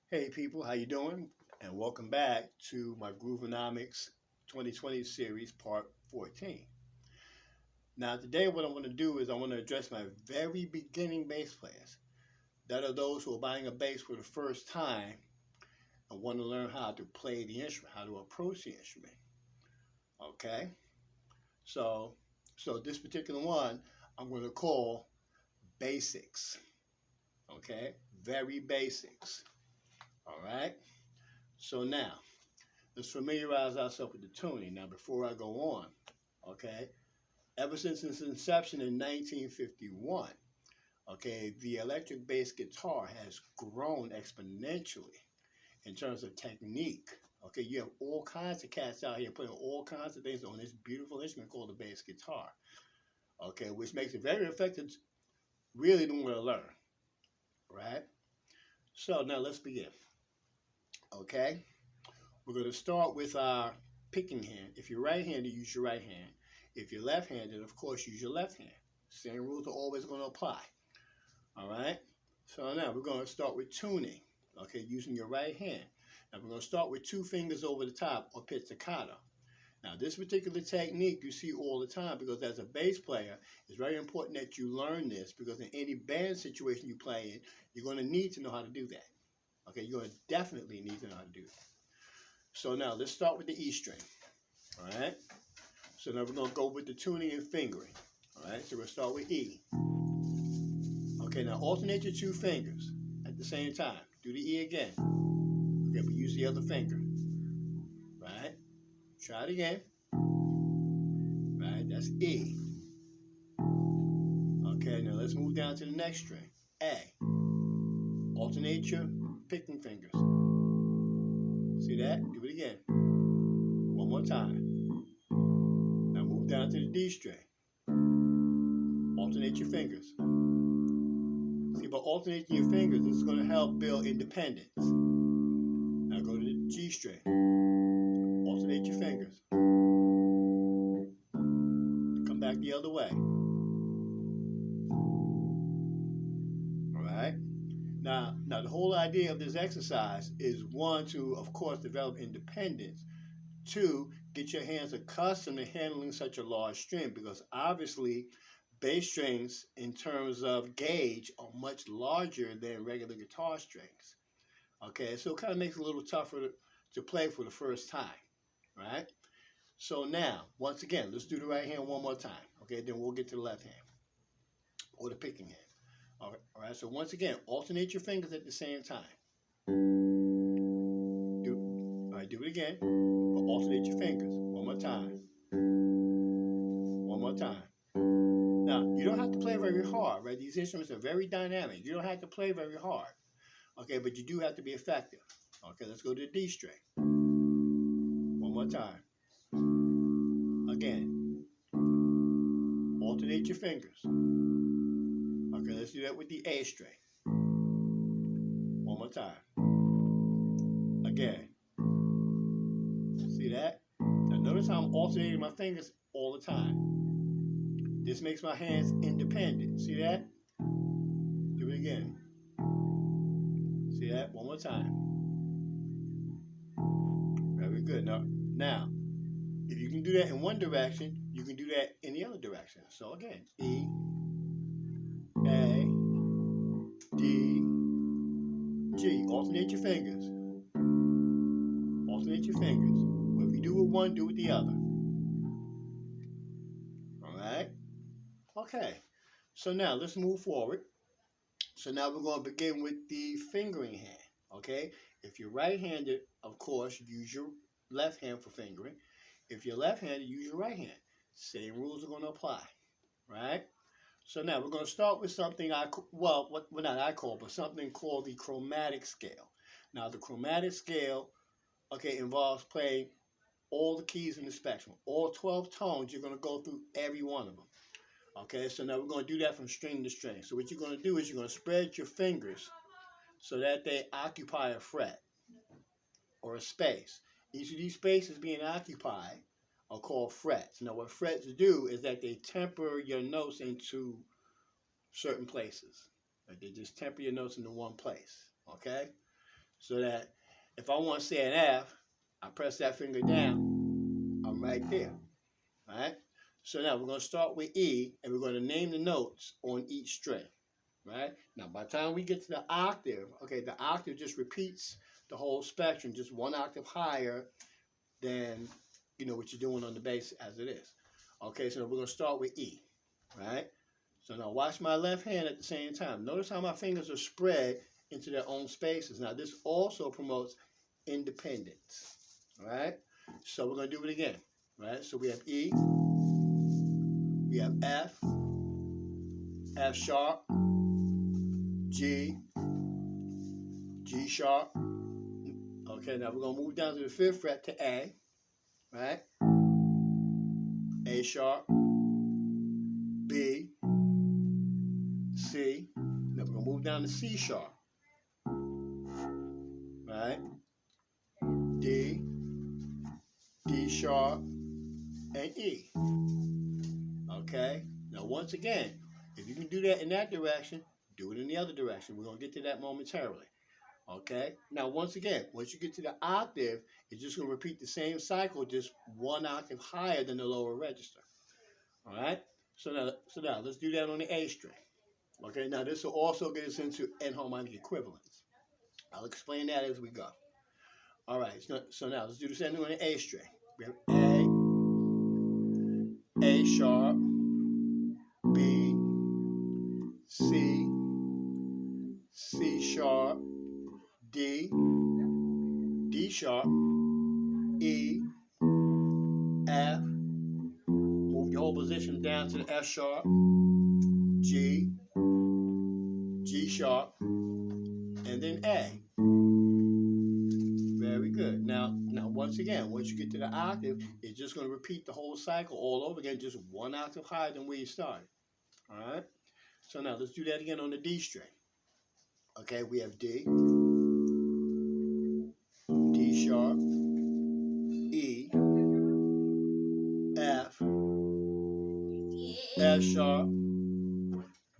Hey people, how you doing? And welcome back to my Groove-a-nomics 2020 series, part 14. Now today what I want to do is I want to address my very beginning bass players. That are those who are buying a bass for the first time and want to learn how to play the instrument, how to approach the instrument. Okay? So, so this particular one I'm going to call Basics. Okay? Very basics. All right? So now, let's familiarize ourselves with the tuning. Now, before I go on, okay, ever since its inception in 1951, okay, the electric bass guitar has grown exponentially in terms of technique. Okay, you have all kinds of cats out here playing all kinds of things on this beautiful instrument called the bass guitar. Okay, which makes it very effective, really to want to learn, right? So now let's begin. Okay, we're going to start with our picking hand. If you're right-handed, use your right hand. If you're left-handed, of course, use your left hand. Same rules are always going to apply. All right? So now we're going to start with tuning, okay, using your right hand. Now we're going to start with two fingers over the top, or pizzicato. Now this particular technique you see all the time because as a bass player, it's very important that you learn this because in any band situation you play in, you're going to need to know how to do that. Okay, you're going to definitely need to know how to do that. So now let's start with the E string. All right? So now we're going to go with the tuning and fingering. All right, so we'll start with E. Okay, now alternate your two fingers at the same time. Do the E again. Okay, but use the other finger. Right? Try it again. Right, that's E. Okay, now let's move down to the next string. A. Alternate your picking fingers. See that? Do it again. One more time. Now move down to the D string. Alternate your fingers. See, by alternating your fingers, this is going to help build independence. Now go to the G string. Alternate your fingers. Come back the other way. Alright? Now the whole idea of this exercise is one, to, of course, develop independence. Two, get your hands accustomed to handling such a large string because obviously bass strings in terms of gauge are much larger than regular guitar strings. Okay, so it kind of makes it a little tougher to play for the first time, right? So now, once again, let's do the right hand one more time. Okay, then we'll get to the left hand or the picking hand. All right, so once again, alternate your fingers at the same time. Do it again, but alternate your fingers. One more time. One more time. Now, you don't have to play very hard, right? These instruments are very dynamic. You don't have to play very hard, okay? But you do have to be effective. Okay, let's go to the D string. One more time. Again. Alternate your fingers. Okay, let's do that with the A string. One more time. Again. See that? Now notice how I'm alternating my fingers all the time. This makes my hands independent. See that? Do it again. See that? One more time. Very good. Now, if you can do that in one direction, you can do that in the other direction. So again, E, A, D, G. Alternate your fingers. Alternate your fingers. But if you do it one, do it the other. Alright? Okay. So now let's move forward. So now we're going to begin with the fingering hand. Okay? If you're right-handed, of course, use your left hand for fingering. If you're left-handed, use your right hand. Same rules are going to apply. Right? So now we're going to start with something but something called the chromatic scale. Now the chromatic scale, okay, involves playing all the keys in the spectrum. All 12 tones, you're going to go through every one of them. Okay, so now we're going to do that from string to string. So what you're going to do is you're going to spread your fingers so that they occupy a fret or a space. Each of these spaces being occupied are called frets. Now what frets do is that they temper your notes into certain places. Like they just temper your notes into one place, okay? So that if I want to say an F, I press that finger down, I'm right there, all right? So now we're going to start with E, and we're going to name the notes on each string, right? Now, by the time we get to the octave, okay, the octave just repeats the whole spectrum, just one octave higher than, what you're doing on the bass as it is. Okay, so we're going to start with E, right? So now watch my left hand at the same time. Notice how my fingers are spread into their own spaces. Now, this also promotes independence, all right? So we're going to do it again, right? So we have E, we have F, F sharp, G, G sharp. Okay, now we're going to move down to the 5th fret to A, right? A sharp, B, C. Now we're going to move down to C sharp, right? D, D sharp, and E. Okay? Now once again, if you can do that in that direction, do it in the other direction. We're going to get to that momentarily. Okay? Now once again, once you get to the octave, it's just going to repeat the same cycle, just one octave higher than the lower register. All right? So now let's do that on the A string. Okay? Now this will also get us into enharmonic equivalence. I'll explain that as we go. All right, so now let's do the same thing on the A string. We have A sharp, B, C, C sharp, D, D sharp, E, F, move your whole position down to the F sharp, G, G sharp, and then A. Very good. Now once again, once you get to the octave, it's just going to repeat the whole cycle all over again, just one octave higher than where you started. All right? So now let's do that again on the D string. Okay, we have D, D sharp, E, F, F sharp,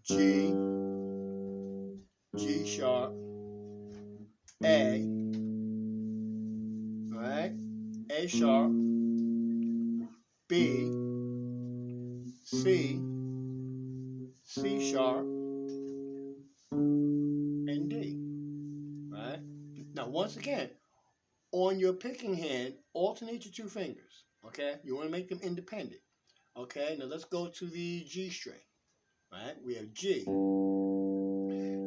G, G sharp, A, all right, A sharp, B, C, C sharp, and D, right? Now, once again, on your picking hand, alternate your two fingers, okay? You want to make them independent, okay? Now, let's go to the G string, right? We have G.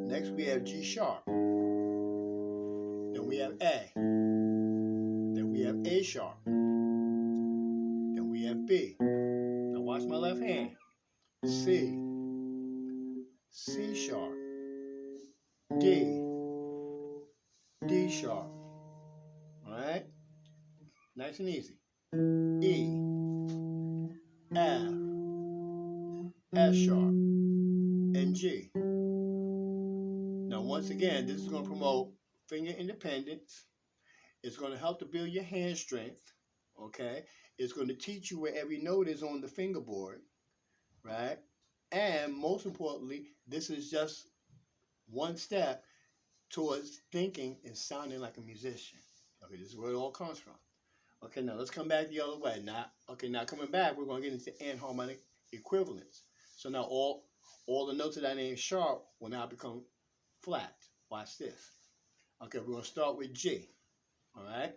Next, we have G sharp. Then we have A. Then we have A sharp. Then we have B. Now, watch my left hand. C. C sharp. D. D sharp. All right? Nice and easy. E. F. F sharp. And G. Now, once again, this is going to promote finger independence. It's going to help to build your hand strength. Okay? It's going to teach you where every note is on the fingerboard. Right? And most importantly, this is just one step towards thinking and sounding like a musician. Okay, this is where it all comes from. Okay, now let's come back the other way. Now coming back, we're going to get into enharmonic equivalence. So now all the notes that I named sharp will now become flat. Watch this. Okay, we're going to start with G. All right.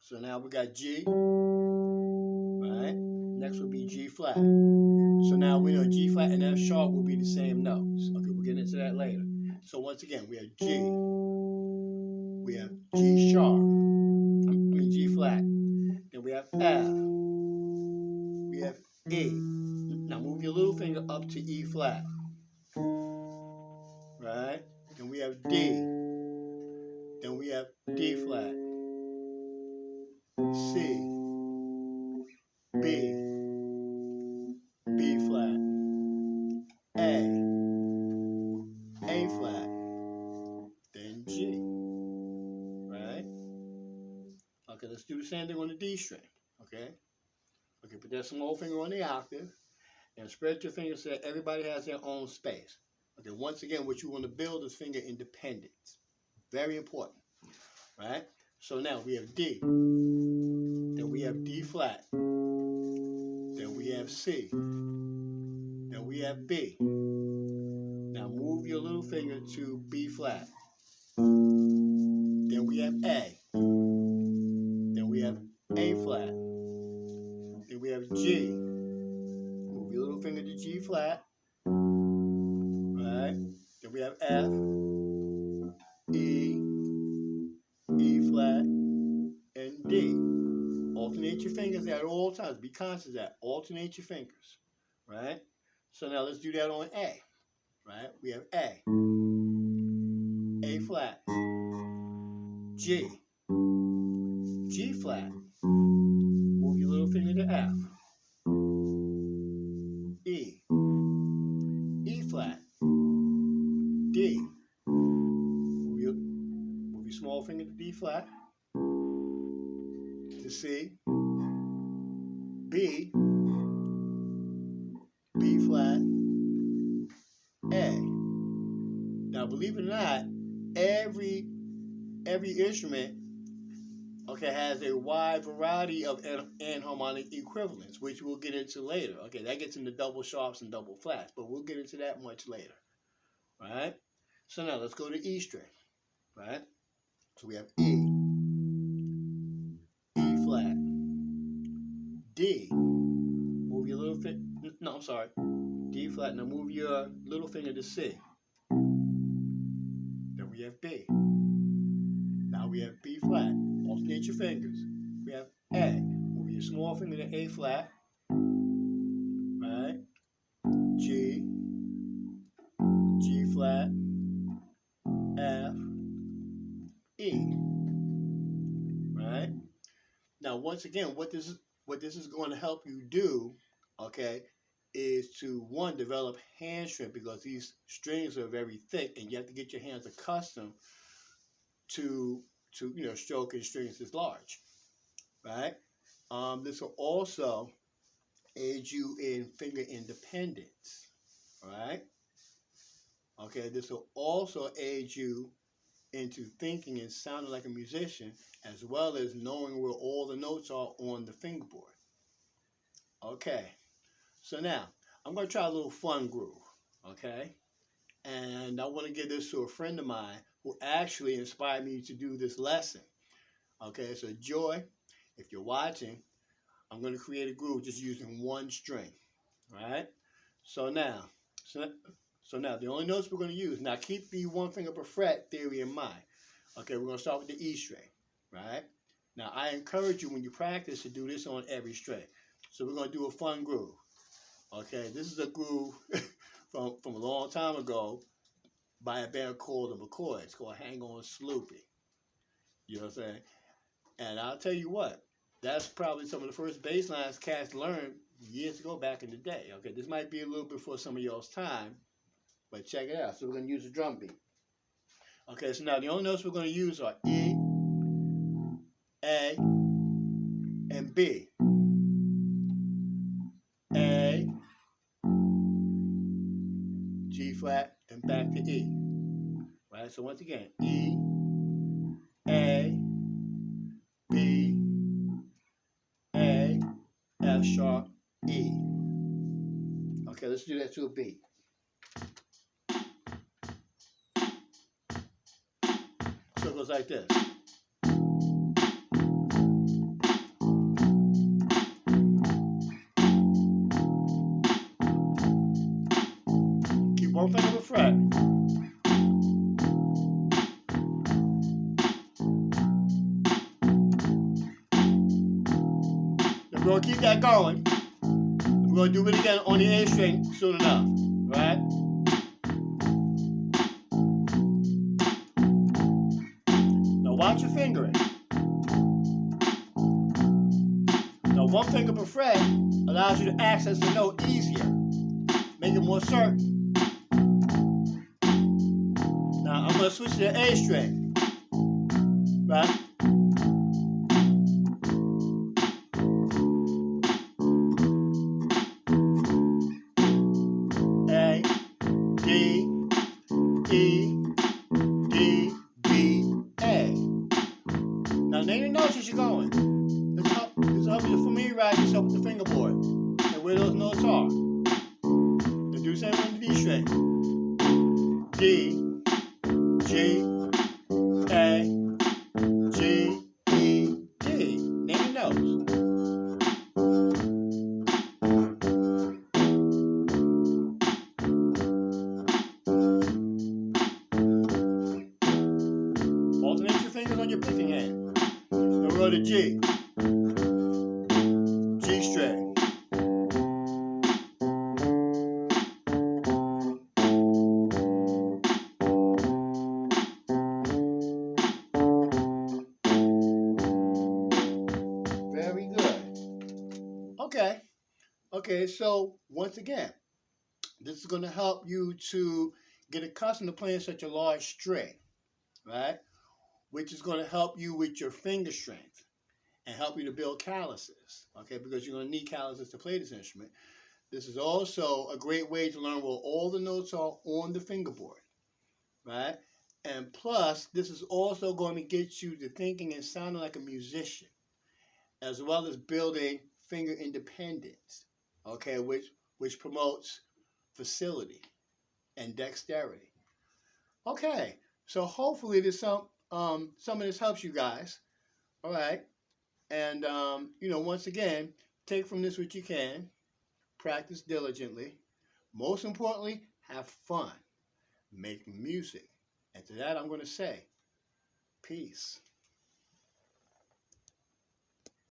So now we got G. Right. Next will be G flat. So now we know G flat and F sharp will be the same notes. Okay, we'll get into that later. So once again, we have G. We have G sharp. G flat. Then we have F. We have E. Now move your little finger up to E flat. Right? Then we have D. Then we have D flat. C. B. B flat. A flat. Then G. Right? Okay, let's do the same thing on the D string. Okay? Okay, put that small finger on the octave and spread your fingers so that everybody has their own space. Okay, once again, what you want to build is finger independence. Very important, right? So now we have D, then we have D flat, then we have C, then we have B. Now move your little finger to B flat. Then we have A. Then we have A flat. Then we have G. Move your little finger to G flat. Right? Then we have F, E, E flat, and D. Alternate your fingers at all times. Be conscious of that. Alternate your fingers. Right? So now let's do that on A. Right? We have A flat, G, G flat. Move your little finger to F, E, E flat, D. Move your small finger to D flat, to C, B, B flat, A. Now, believe it or not, every instrument, okay, has a wide variety of anharmonic equivalents, which we'll get into later. Okay, that gets into double sharps and double flats, but we'll get into that much later. Right? So now let's go to E string. Right? So we have E, E flat, D. Move your little finger. No, I'm sorry. D flat. Now move your little finger to C. Then we have B. Now we have B flat. Alternate your fingers. We have A. Move your small finger to A flat. Right? G. G flat. F. E. Right? Now, once again, what this is going to help you do, okay, is to, one, develop hand strength, because these strings are very thick and you have to get your hands accustomed to stroking strings this large, right? This will also aid you in finger independence, right? Okay, this will also aid you into thinking and sounding like a musician, as well as knowing where all the notes are on the fingerboard. Okay, so now I'm going to try a little fun groove, okay? And I want to give this to a friend of mine who actually inspired me to do this lesson. Okay, so Joy, if you're watching, I'm going to create a groove just using one string, right? So now the only notes we're going to use, now keep the one finger per fret theory in mind. Okay, we're going to start with the E string, right? Now I encourage you when you practice to do this on every string. So we're going to do a fun groove. Okay, this is a groove from a long time ago by a band called the McCoys. It's called Hang On Sloopy. You know what I'm saying? And I'll tell you what, that's probably some of the first bass lines cats learned years ago back in the day. Okay, this might be a little before some of y'all's time, but check it out. So we're going to use a drum beat. Okay, so now the only notes we're going to use are E, A, and B. A, G flat, and back to E. Right, so once again, E, A, B, A, F sharp, E. Okay, let's do that to a beat. So it goes like this. Keep one finger per fret. Then we're going to keep that going. We're going to do it again on the A string soon enough, right? Now watch your fingering. Now one finger per fret allows you to access the note easier, make it more certain. Now I'm going to switch to the A string, right? A, D, notes as you're going. This will help you to familiarize yourself with the fingerboard and where those notes are. The do same on the D string. D, G, A, G, E, D. Name your notes. Alternate your fingers on your picking hand. Then we'll go to G. G string. Very good. Okay, so once again, this is going to help you to get accustomed to playing such a large string, right? Which is going to help you with your finger strength and help you to build calluses, okay? Because you're going to need calluses to play this instrument. This is also a great way to learn where all the notes are on the fingerboard, right? And plus, this is also going to get you to thinking and sounding like a musician, as well as building finger independence, okay, which promotes facility and dexterity. Okay, so hopefully this some of this helps you guys. All right, and once again, take from this what you can, practice diligently. Most importantly, have fun, make music, and to that I'm going to say, peace.